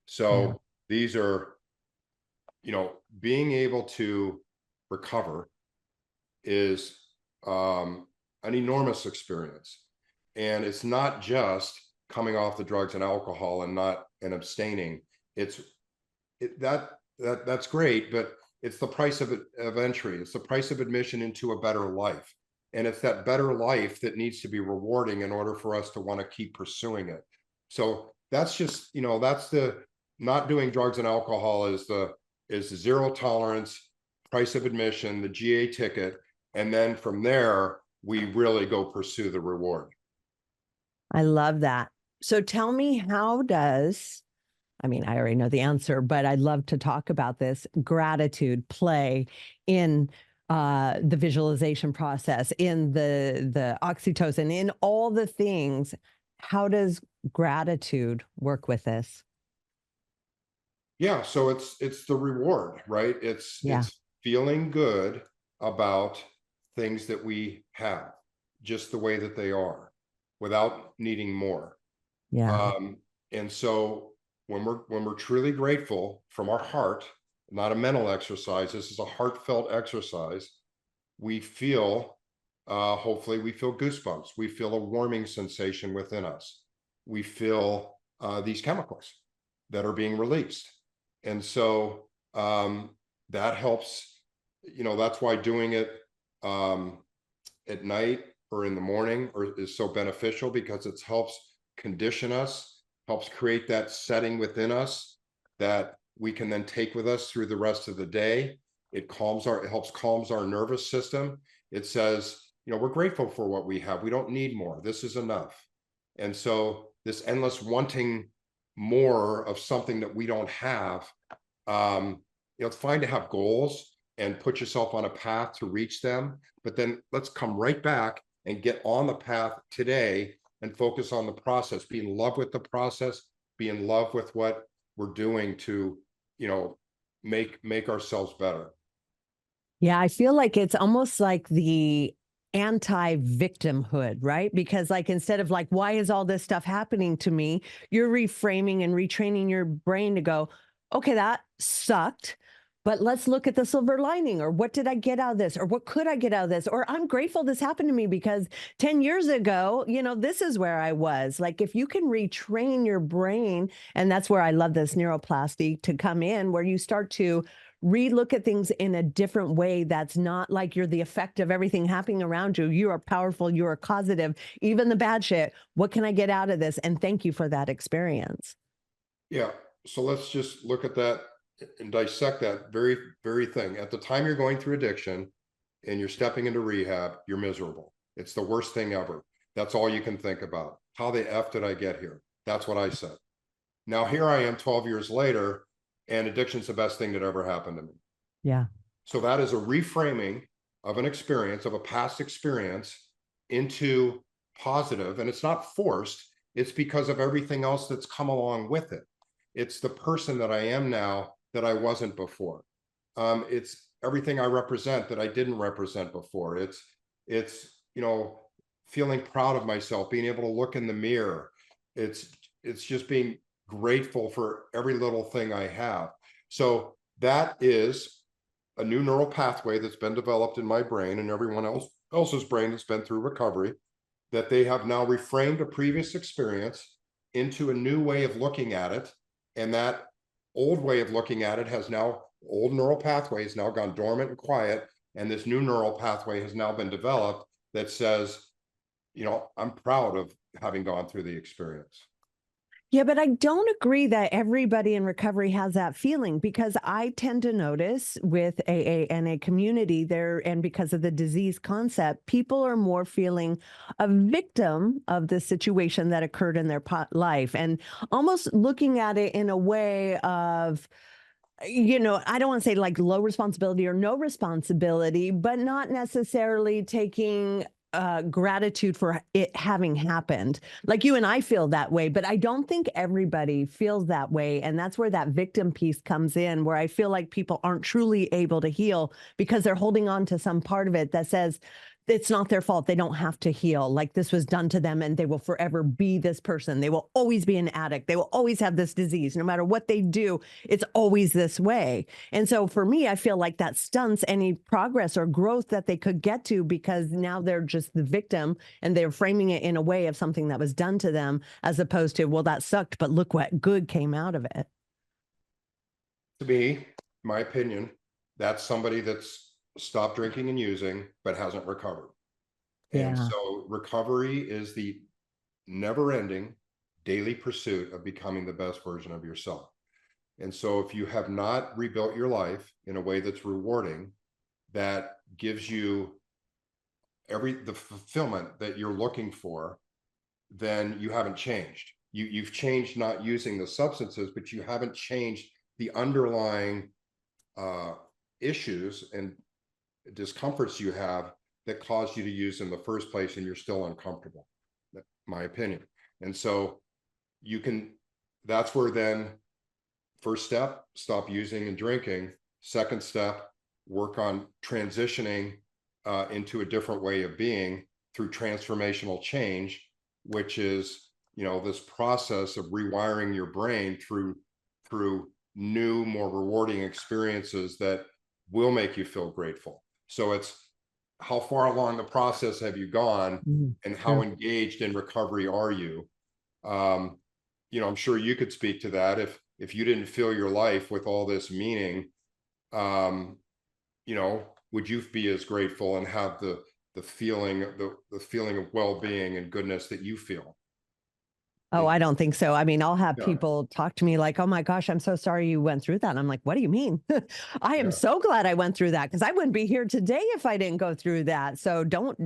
So these are, being able to recover is an enormous experience, and it's not just coming off the drugs and alcohol and abstaining. That's great, but it's the price of entry. It's the price of admission into a better life. And it's that better life that needs to be rewarding in order for us to want to keep pursuing it. So that's just, that's the not doing drugs and alcohol is zero tolerance, price of admission, the GA ticket. And then from there, we really go pursue the reward. I love that. So tell me, I already know the answer, but I'd love to talk about this. Gratitude play in the visualization process, in the oxytocin, in all the things. How does gratitude work with this? Yeah, so it's the reward, right? It's feeling good about things that we have, just the way that they are, without needing more. Yeah. And so when we're truly grateful from our heart, not a mental exercise, this is a heartfelt exercise, we feel, hopefully we feel goosebumps. We feel a warming sensation within us. We feel these chemicals that are being released. And so that helps, that's why doing it at night or in the morning is so beneficial, because it helps condition us, helps create that setting within us that we can then take with us through the rest of the day. It helps calms our nervous system. It says, we're grateful for what we have. We don't need more. This is enough. And so this endless wanting more of something that we don't have, it's fine to have goals and put yourself on a path to reach them, but then let's come right back and get on the path today and focus on the process, be in love with the process, be in love with what we're doing to, make ourselves better. Yeah, I feel like it's almost like the anti-victimhood, right? Because, like, instead of like, why is all this stuff happening to me? You're reframing and retraining your brain to go, okay, that sucked, but let's look at the silver lining, or what did I get out of this? Or what could I get out of this? Or I'm grateful this happened to me because 10 years ago, this is where I was. Like, if you can retrain your brain, and that's where I love this neuroplasty to come in, where you start to relook at things in a different way. That's not like you're the effect of everything happening around you. You are powerful. You are causative, even the bad shit. What can I get out of this? And thank you for that experience. Yeah. So let's just look at that and dissect that very, very thing. At the time you're going through addiction and you're stepping into rehab, you're miserable. It's the worst thing ever. That's all you can think about. How the F did I get here? That's what I said. Now here I am 12 years later, and addiction's the best thing that ever happened to me. Yeah. So that is a reframing of an experience, of a past experience, into positive. And it's not forced. It's because of everything else that's come along with it. It's the person that I am now that I wasn't before. It's everything I represent that I didn't represent before. It's, feeling proud of myself, being able to look in the mirror. It's just being grateful for every little thing I have. So that is a new neural pathway that's been developed in my brain and everyone else's brain that's been through recovery, that they have now reframed a previous experience into a new way of looking at it. And that old way of looking at it has now, old neural pathway has now gone dormant and quiet. And this new neural pathway has now been developed that says, I'm proud of having gone through the experience. Yeah, but I don't agree that everybody in recovery has that feeling, because I tend to notice with AA and a community there, and because of the disease concept, people are more feeling a victim of the situation that occurred in their life, and almost looking at it in a way of, I don't want to say like low responsibility or no responsibility, but not necessarily taking gratitude for it having happened. Like you and I feel that way, but I don't think everybody feels that way. And that's where that victim piece comes in, where I feel like people aren't truly able to heal because they're holding on to some part of it that says, it's not their fault. They don't have to heal. Like this was done to them and they will forever be this person. They will always be an addict. They will always have this disease. No matter what they do, it's always this way. And so for me, I feel like that stunts any progress or growth that they could get to, because now they're just the victim and they're framing it in a way of something that was done to them, as opposed to, well, that sucked, but look what good came out of it. To me, my opinion, that's somebody that's stopped drinking and using, but hasn't recovered. And so recovery is the never-ending daily pursuit of becoming the best version of yourself. And so if you have not rebuilt your life in a way that's rewarding, that gives you the fulfillment that you're looking for, then you haven't changed. You've changed not using the substances, but you haven't changed the underlying issues and discomforts you have that caused you to use in the first place, and you're still uncomfortable. That's my opinion. And so that's where then, first step, stop using and drinking. Second step, work on transitioning into a different way of being through transformational change, which is, this process of rewiring your brain through new, more rewarding experiences that will make you feel grateful. So it's, how far along the process have you gone, and how engaged in recovery are you? I'm sure you could speak to that. If you didn't fill your life with all this meaning, would you be as grateful and have the feeling of well-being and goodness that you feel? Oh, I don't think so. I mean, I'll have people talk to me like, oh my gosh, I'm so sorry you went through that. And I'm like, what do you mean? I am so glad I went through that, because I wouldn't be here today if I didn't go through that. So don't,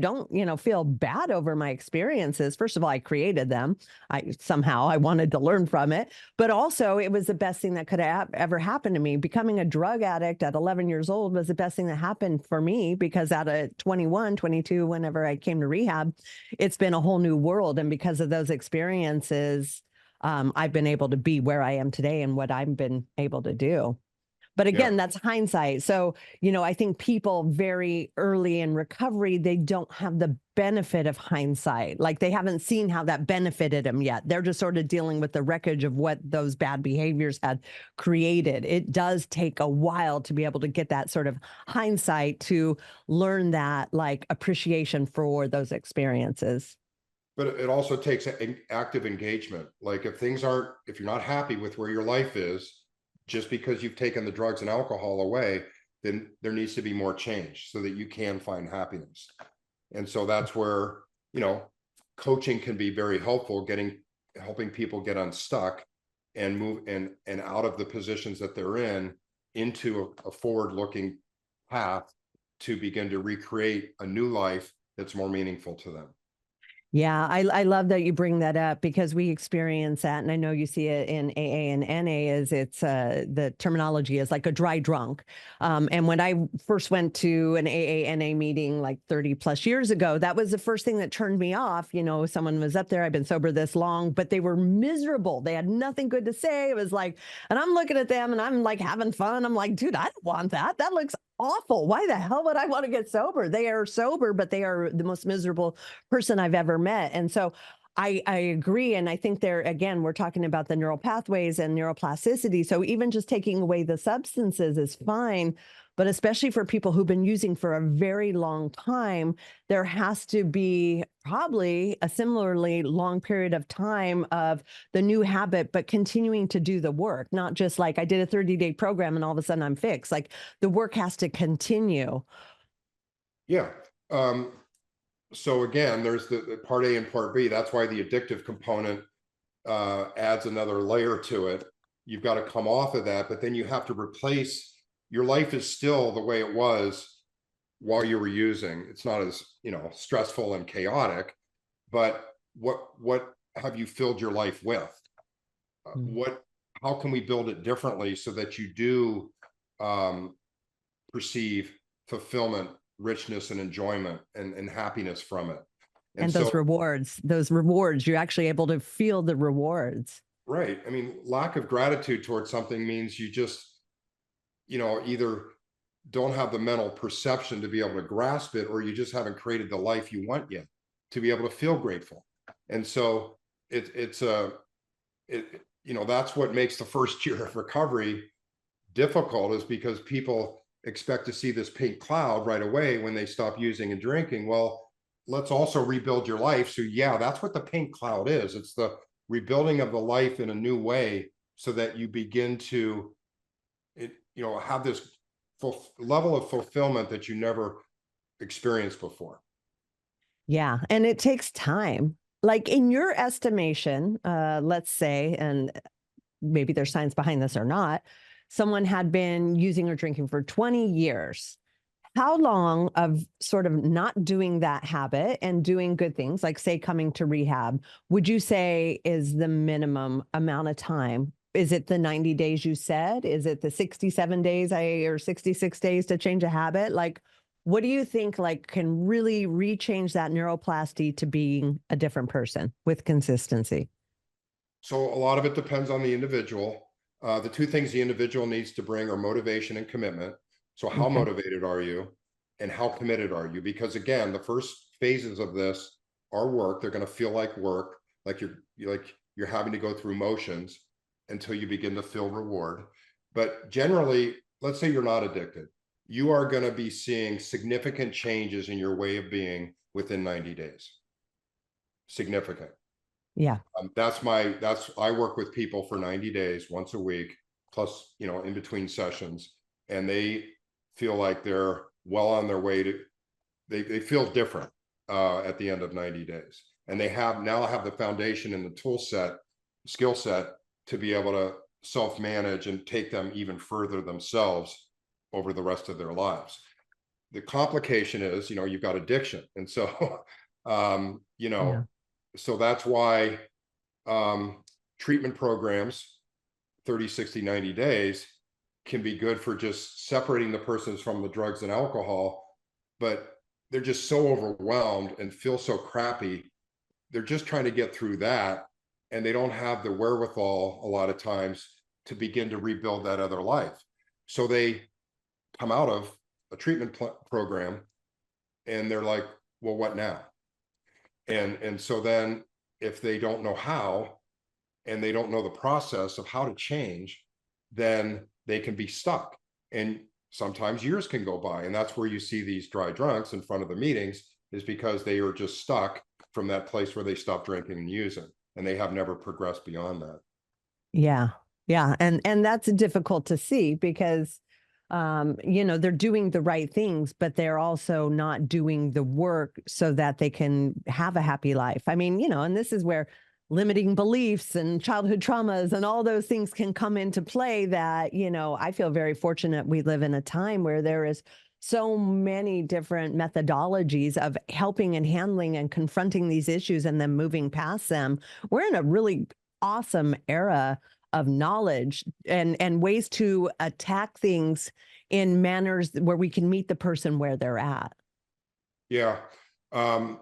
feel bad over my experiences. First of all, I created them. I wanted to learn from it, but also it was the best thing that could have ever happened to me. Becoming a drug addict at 11 years old was the best thing that happened for me, because at 21, 22, whenever I came to rehab, it's been a whole new world. And because of those experiences, I've been able to be where I am today and what I've been able to do. But again, that's hindsight. So, I think people very early in recovery, they don't have the benefit of hindsight. Like they haven't seen how that benefited them yet. They're just sort of dealing with the wreckage of what those bad behaviors had created. It does take a while to be able to get that sort of hindsight, to learn that like appreciation for those experiences. But it also takes active engagement. Like if you're not happy with where your life is, just because you've taken the drugs and alcohol away, then there needs to be more change so that you can find happiness. And so that's where, coaching can be very helpful, helping people get unstuck and move and out of the positions that they're in into a forward-looking path to begin to recreate a new life that's more meaningful to them. Yeah, I love that you bring that up, because we experience that. And I know you see it in AA and NA, is it's the terminology is like a dry drunk. And when I first went to an AA NA meeting like 30 plus years ago, that was the first thing that turned me off. Someone was up there, I've been sober this long, but they were miserable. They had nothing good to say. It was like, and I'm looking at them and I'm like having fun. I'm like, dude, I don't want that. That looks awful. Why the hell would I want to get sober? They are sober, but they are the most miserable person I've ever met. And so I agree. And I think there, again, we're talking about the neural pathways and neuroplasticity. So even just taking away the substances is fine. But especially for people who've been using for a very long time, there has to be probably a similarly long period of time of the new habit, but continuing to do the work, not just like I did a 30-day program and all of a sudden I'm fixed. Like the work has to continue. Yeah. So again, there's the part A and part B. That's why the addictive component adds another layer to it. You've got to come off of that, but then you have to replace. Your life is still the way it was while you were using. It's not as, stressful and chaotic, but what have you filled your life with? How can we build it differently so that you do perceive fulfillment, richness, and enjoyment and happiness from it? And those rewards, you're actually able to feel the rewards. Right. I mean, lack of gratitude towards something means you just, either don't have the mental perception to be able to grasp it, or you just haven't created the life you want yet to be able to feel grateful. And so that's what makes the first year of recovery difficult, is because people expect to see this pink cloud right away when they stop using and drinking. Well, let's also rebuild your life. So yeah, that's what the pink cloud is. It's the rebuilding of the life in a new way so that you begin to have this level of fulfillment that you never experienced before. Yeah. And it takes time. Like in your estimation, let's say, and maybe there's science behind this or not, someone had been using or drinking for 20 years. How long of sort of not doing that habit and doing good things, like say coming to rehab, would you say is the minimum amount of time? Is it the 90 days you said? Is it the 67 days or 66 days to change a habit? Like, what do you think can really rechange that neuroplasty to being a different person with consistency? So a lot of it depends on the individual. The two things the individual needs to bring are motivation and commitment. So how motivated are you and how committed are you? Because again, the first phases of this are work. They're going to feel like work, like you're having to go through motions until you begin to feel reward. But generally, let's say you're not addicted. You are going to be seeing significant changes in your way of being within 90 days. Significant. Yeah. I work with people for 90 days, once a week, plus, in between sessions, and they feel like they're well on their way to, they feel different at the end of 90 days. And they now have the foundation and the skill set to be able to self-manage and take them even further themselves over the rest of their lives. The complication is, you've got addiction. And so, so that's why treatment programs, 30, 60, 90 days, can be good for just separating the persons from the drugs and alcohol, but they're just so overwhelmed and feel so crappy. They're just trying to get through that, and they don't have the wherewithal a lot of times to begin to rebuild that other life. So they come out of a treatment program and they're like, well, what now? And so then if they don't know how, and they don't know the process of how to change, then they can be stuck. And sometimes years can go by. And that's where you see these dry drunks in front of the meetings, is because they are just stuck from that place where they stopped drinking and using, and they have never progressed beyond that. Yeah. Yeah. And that's difficult to see because, they're doing the right things, but they're also not doing the work so that they can have a happy life. I mean, and this is where limiting beliefs and childhood traumas and all those things can come into play that, I feel very fortunate we live in a time where there is so many different methodologies of helping and handling and confronting these issues and then moving past them. We're in a really awesome era of knowledge and ways to attack things in manners where we can meet the person where they're at. Yeah. And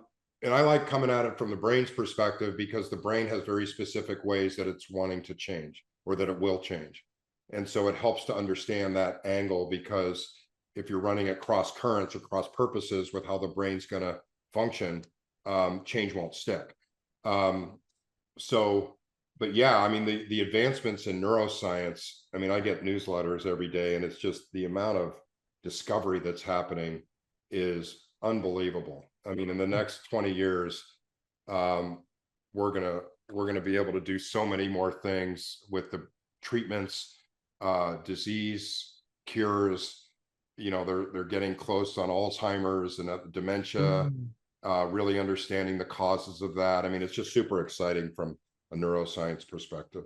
I like coming at it from the brain's perspective, because the brain has very specific ways that it's wanting to change, or that it will change. And so it helps to understand that angle, because if you're running at cross currents or cross purposes with how the brain's going to function, change won't stick. But yeah, I mean, the advancements in neuroscience, I mean, I get newsletters every day, and it's just the amount of discovery that's happening is unbelievable. I mean, in the next 20 years, we're gonna be able to do so many more things with the treatments, disease cures. You know, they're getting close on Alzheimer's and dementia, really understanding the causes of that. I mean, it's just super exciting from a neuroscience perspective.